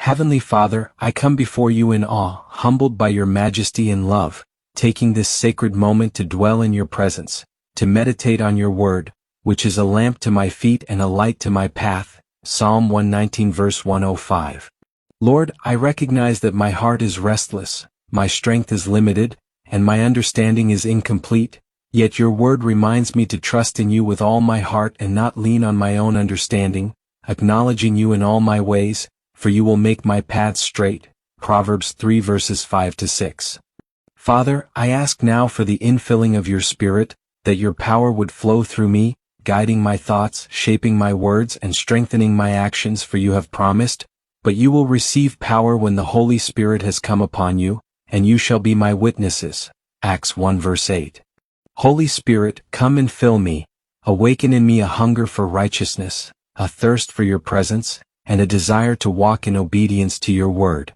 Heavenly Father, I come before you in awe, humbled by your majesty and love, taking this sacred moment to dwell in your presence, to meditate on your word, which is a lamp to my feet and a light to my path. Psalm 119 verse 105. Lord, I recognize that my heart is restless, my strength is limited, and my understanding is incomplete, yet your word reminds me to trust in you with all my heart and not lean on my own understanding, acknowledging you in all my ways, for you will make my paths straight. Proverbs 3 verses 5-6. Father, I ask now for the infilling of your Spirit, that your power would flow through me, guiding my thoughts, shaping my words, and strengthening my actions, for you have promised, but you will receive power when the Holy Spirit has come upon you, and you shall be my witnesses. Acts 1 verse 8. Holy Spirit, come and fill me, awaken in me a hunger for righteousness, a thirst for your presence, and a desire to walk in obedience to your word.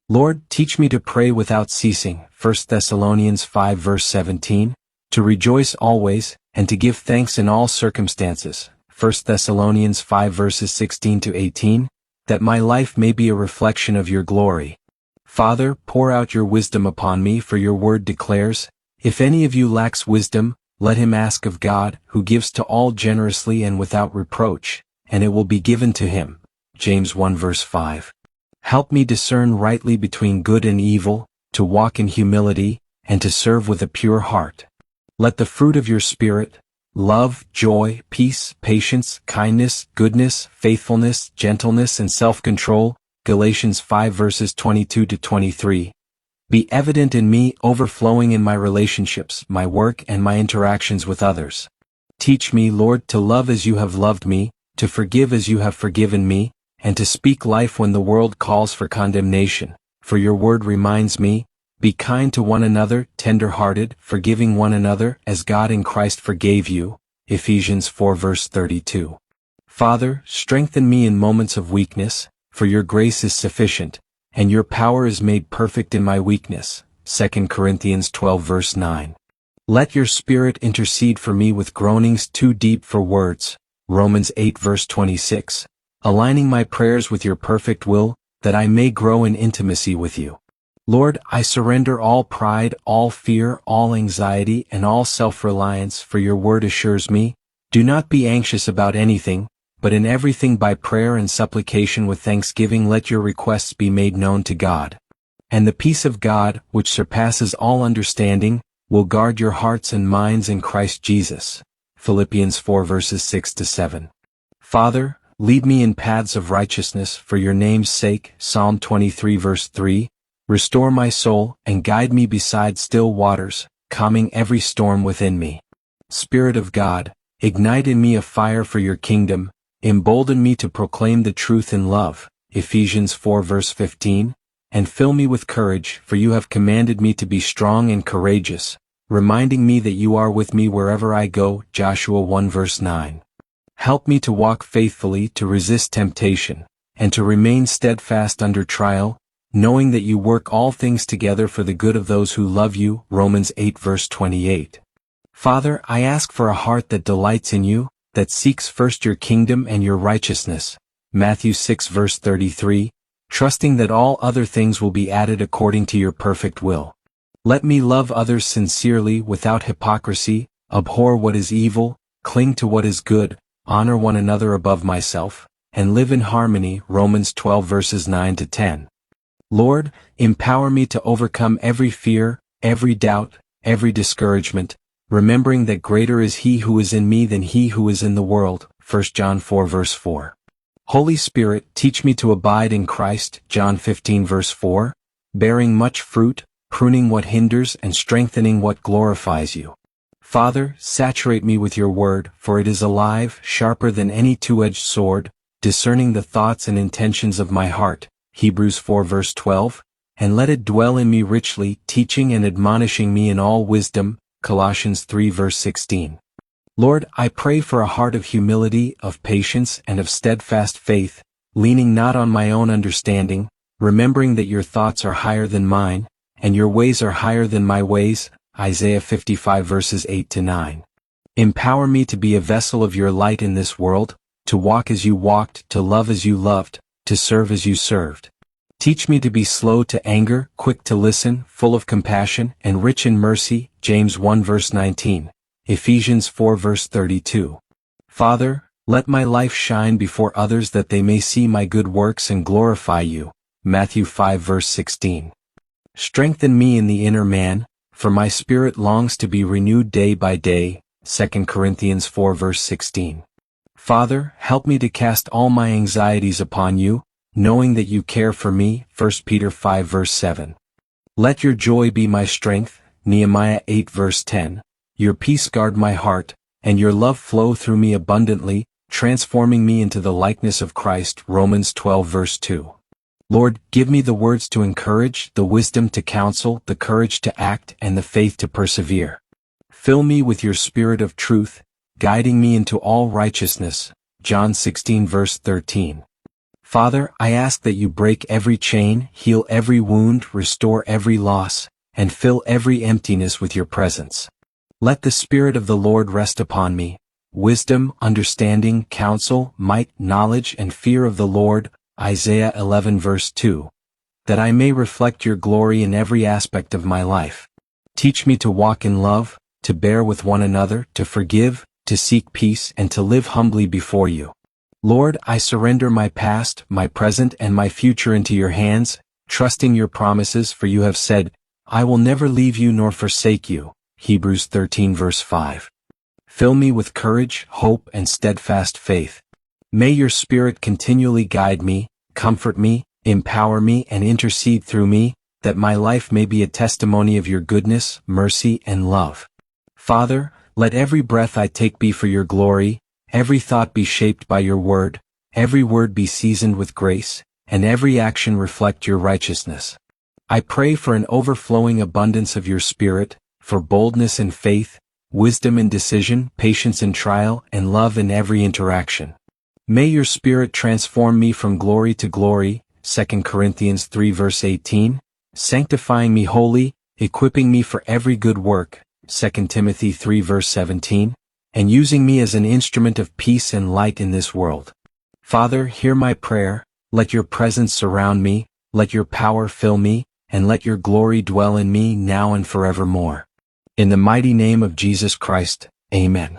Lord, teach me to pray without ceasing, 1 Thessalonians 5 verse 17, to rejoice always, and to give thanks in all circumstances, 1 Thessalonians 5 verses 16-18, that my life may be a reflection of your glory. Father, pour out your wisdom upon me, for your word declares, if any of you lacks wisdom, let him ask of God, who gives to all generously and without reproach, and it will be given to him. James 1 verse 5. Help me discern rightly between good and evil, to walk in humility, and to serve with a pure heart. Let the fruit of your Spirit, love, joy, peace, patience, kindness, goodness, faithfulness, gentleness, and self-control, Galatians 5 verses 22-23, be evident in me, overflowing in my relationships, my work, and my interactions with others. Teach me, Lord, to love as you have loved me, to forgive as you have forgiven me, and to speak life when the world calls for condemnation, for your word reminds me, be kind to one another, tender-hearted, forgiving one another, as God in Christ forgave you. Ephesians 4 verse 32. Father, strengthen me in moments of weakness, for your grace is sufficient, and your power is made perfect in my weakness. 2 Corinthians 12 verse 9. Let your Spirit intercede for me with groanings too deep for words. Romans 8 verse 26. Aligning my prayers with your perfect will, that I may grow in intimacy with you. Lord, I surrender all pride, all fear, all anxiety, and all self-reliance, for your word assures me, do not be anxious about anything, but in everything by prayer and supplication with thanksgiving let your requests be made known to God. And the peace of God, which surpasses all understanding, will guard your hearts and minds in Christ Jesus. Philippians 4 verses 6-7. Father, lead me in paths of righteousness for your name's sake. Psalm 23 verse 3. Restore my soul, and guide me beside still waters, calming every storm within me. Spirit of God, ignite in me a fire for your kingdom, embolden me to proclaim the truth in love. Ephesians 4 verse 15. And fill me with courage, for you have commanded me to be strong and courageous, reminding me that you are with me wherever I go. Joshua 1 verse 9. Help me to walk faithfully, to resist temptation, and to remain steadfast under trial, knowing that you work all things together for the good of those who love you. Romans 8 verse 28. Father, I ask for a heart that delights in you, that seeks first your kingdom and your righteousness. Matthew 6 verse 33, trusting that all other things will be added according to your perfect will. Let me love others sincerely, without hypocrisy, abhor what is evil, cling to what is good, honor one another above myself, and live in harmony. Romans 12 verses 9-10. Lord, empower me to overcome every fear, every doubt, every discouragement, remembering that greater is he who is in me than he who is in the world. 1 John 4 verse 4. Holy Spirit, teach me to abide in Christ. John 15 verse 4, bearing much fruit, pruning what hinders and strengthening what glorifies you. Father, saturate me with your word, for it is alive, sharper than any two-edged sword, discerning the thoughts and intentions of my heart. Hebrews 4 verse 12, and let it dwell in me richly, teaching and admonishing me in all wisdom. Colossians 3 verse 16. Lord, I pray for a heart of humility, of patience, and of steadfast faith, leaning not on my own understanding, remembering that your thoughts are higher than mine, and your ways are higher than my ways. Isaiah 55 verses 8-9. Empower me to be a vessel of your light in this world, to walk as you walked, to love as you loved, to serve as you served. Teach me to be slow to anger, quick to listen, full of compassion, and rich in mercy. James 1 verse 19. Ephesians 4 verse 32. Father, let my life shine before others that they may see my good works and glorify you. Matthew 5 verse 16. Strengthen me in the inner man, for my spirit longs to be renewed day by day. 2 Corinthians 4 verse 16. Father, help me to cast all my anxieties upon you, knowing that you care for me. 1 Peter 5 verse 7. Let your joy be my strength. Nehemiah 8 verse 10. Your peace guard my heart, and your love flow through me abundantly, transforming me into the likeness of Christ. Romans 12 verse 2. Lord, give me the words to encourage, the wisdom to counsel, the courage to act, and the faith to persevere. Fill me with your spirit of truth, guiding me into all righteousness. John 16 verse 13. Father, I ask that you break every chain, heal every wound, restore every loss, and fill every emptiness with your presence. Let the Spirit of the Lord rest upon me. Wisdom, understanding, counsel, might, knowledge, and fear of the Lord. Isaiah 11 verse 2. That I may reflect your glory in every aspect of my life. Teach me to walk in love, to bear with one another, to forgive, to seek peace, and to live humbly before you. Lord, I surrender my past, my present, and my future into your hands, trusting your promises, for you have said, I will never leave you nor forsake you. Hebrews 13 verse 5. Fill me with courage, hope, and steadfast faith. May your Spirit continually guide me, comfort me, empower me, and intercede through me, that my life may be a testimony of your goodness, mercy, and love. Father, let every breath I take be for your glory, every thought be shaped by your word, every word be seasoned with grace, and every action reflect your righteousness. I pray for an overflowing abundance of your Spirit, for boldness in faith, wisdom in decision, patience in trial, and love in every interaction. May your Spirit transform me from glory to glory. 2 Corinthians 3 verse 18, sanctifying me wholly, equipping me for every good work. 2 Timothy 3 verse 17, and using me as an instrument of peace and light in this world. Father, hear my prayer, let your presence surround me, let your power fill me, and let your glory dwell in me now and forevermore. In the mighty name of Jesus Christ, Amen.